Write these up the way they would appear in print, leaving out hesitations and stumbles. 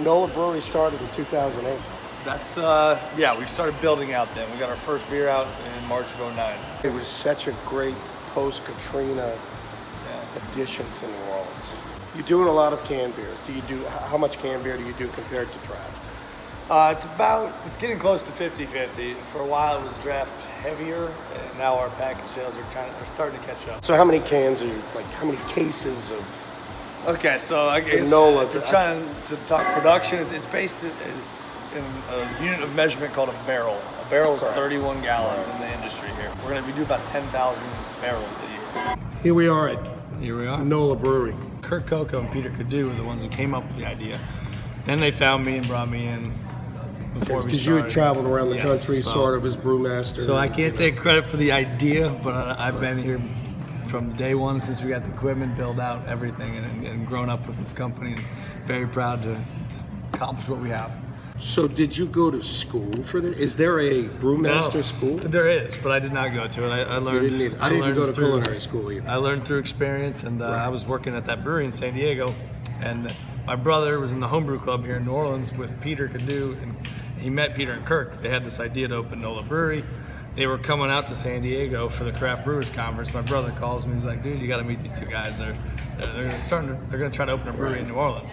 NOLA Brewery started in 2008. That's, yeah, we started building out then. We got our first beer out in March of '09. It was such a great post-Katrina addition to New Orleans. You're doing a lot of canned beer. How much canned beer do you do compared to draft? It's getting close to 50-50. For a while it was draft heavier, and now our package sales are starting to catch up. So how many cans are you, how many cases of? Okay, so I guess NOLA, if you're trying to talk production, it's based in a unit of measurement called a barrel. A barrel is 31 gallons in the industry here. We do about 10,000 barrels a year. Here we are at NOLA Brewery. Kurt Coco and Peter Cadu were the ones who came up with the idea. Then they found me and brought me in before we started. Because you had traveled around the country sort of as brewmaster. So I can't take credit for the idea, but I've been here from day one since we got the equipment, build out everything, and grown up with this company, and very proud to accomplish what we have. So did you go to school for this? Is there a brewmaster school? There is, but I did not go to it. I learned. You didn't need it. I didn't go to culinary school either. I learned through experience, and I was working at that brewery in San Diego, and my brother was in the homebrew club here in New Orleans with Peter Cadu, and he met Peter and Kirk. They had this idea to open NOLA Brewery. They were coming out to San Diego for the Craft Brewers Conference. My brother calls me. He's like, "Dude, you got to meet these two guys. They're going to try to open a brewery in New Orleans."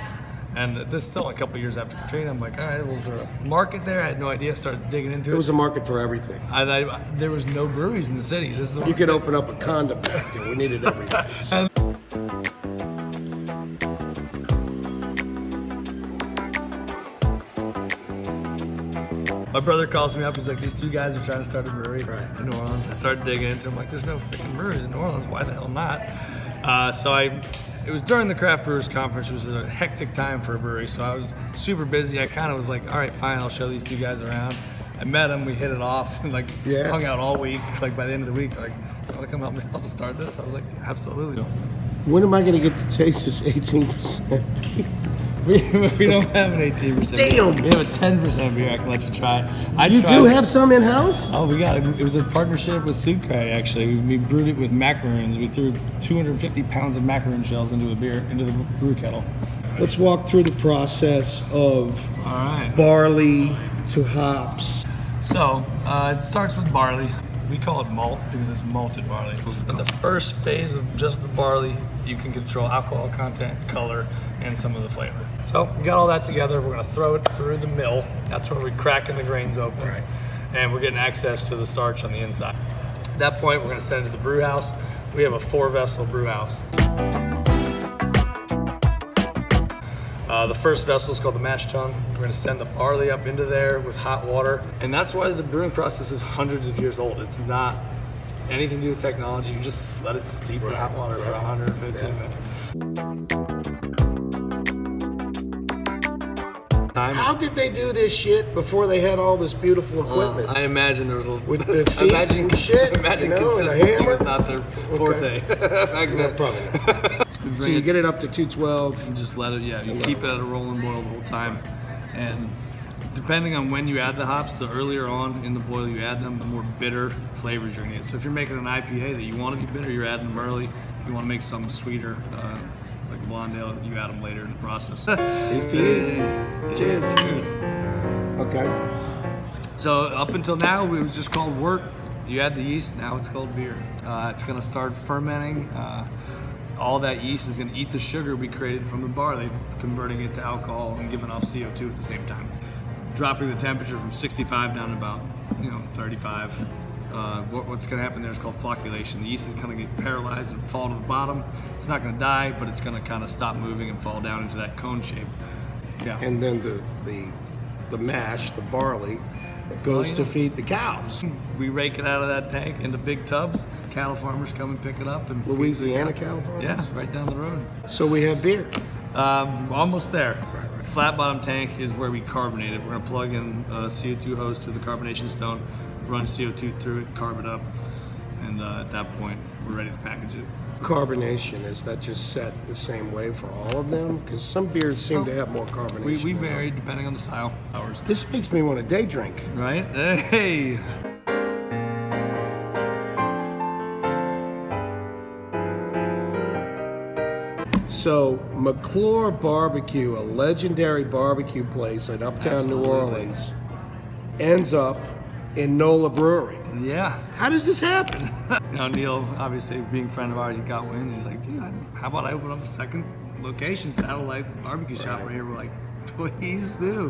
And this is still a couple of years after Katrina. I'm like, all right, well, is there a market there? I had no idea. Started digging into it. There was a market for everything. There was no breweries in the city. You could open up a condom factory. We needed everything. So. My brother calls me up. He's like, these two guys are trying to start a brewery in New Orleans. I started digging into it. I'm like, there's no freaking breweries in New Orleans. Why the hell not? It was during the Craft Brewers Conference. It was a hectic time for a brewery, so I was super busy. I kind of was like, all right, fine, I'll show these two guys around. I met them, we hit it off, and hung out all week. Like by the end of the week, like, you want to come help me start this? I was like, absolutely. When am I going to get to taste this 18%? We don't have an 18%. Damn! We have a 10% beer. I can let you try it. You do have some in-house? Oh, we got it. It was a partnership with Sucre, actually. We brewed it with macaroons. We threw 250 pounds of macaroon shells into the brew kettle. Let's walk through the process of barley to hops. So, it starts with barley. We call it malt because it's malted barley. In the first phase of just the barley, you can control alcohol content, color, and some of the flavor. So we got all that together. We're gonna throw it through the mill. That's where we're cracking the grains open. And we're getting access to the starch on the inside. At that point, we're gonna send it to the brew house. We have a 4-vessel brew house. The first vessel is called the mash tun. We're going to send the barley up into there with hot water. And that's why the brewing process is hundreds of years old. It's not anything to do with technology. You just let it steep in hot water for 115 minutes. How did they do this shit before they had all this beautiful equipment? I imagine there was with the feet and shit. Consistency was not their forte back then. Probably not. So you get it up to 212 and just let it. Yeah, you keep it at a rolling boil the whole time, and depending on when you add the hops, the earlier on in the boil you add them, the more bitter flavors you're gonna get. So if you're making an IPA that you want to be bitter, you're adding them early. If you want to make something sweeter, like Blondale, you add them later in the process. Cheers to yeast. Cheers. Cheers. Okay. So up until now, it was just called wort. You add the yeast, now it's called beer. It's gonna start fermenting. All that yeast is going to eat the sugar we created from the barley, converting it to alcohol and giving off CO2 at the same time. Dropping the temperature from 65 down to about 35. What's going to happen there is called flocculation. The yeast is going to get paralyzed and fall to the bottom. It's not going to die, but it's going to kind of stop moving and fall down into that cone shape. Yeah. And then the mash, the barley, goes to feed the cows. We rake it out of that tank into big tubs. Cattle farmers come and pick it up. And Louisiana cattle farmers? Yeah, right down the road. So we have beer. Almost there. Flat bottom tank is where we carbonate it. We're gonna plug in a CO2 hose to the carbonation stone, run CO2 through it, carb it up, and at that point, we're ready to package it. Carbonation, is that just set the same way for all of them? Because some beers seem to have more carbonation. We in them. vary depending on the style. Ours. This makes me want a day drink. Right? Hey! So, McClure Barbecue, a legendary barbecue place in uptown Absolutely. New Orleans, ends up in NOLA Brewery. Yeah. How does this happen? You know, Neil, obviously being a friend of ours, he got wind. He's like, dude, how about I open up a second location, satellite barbecue shop right here? We're like, please do.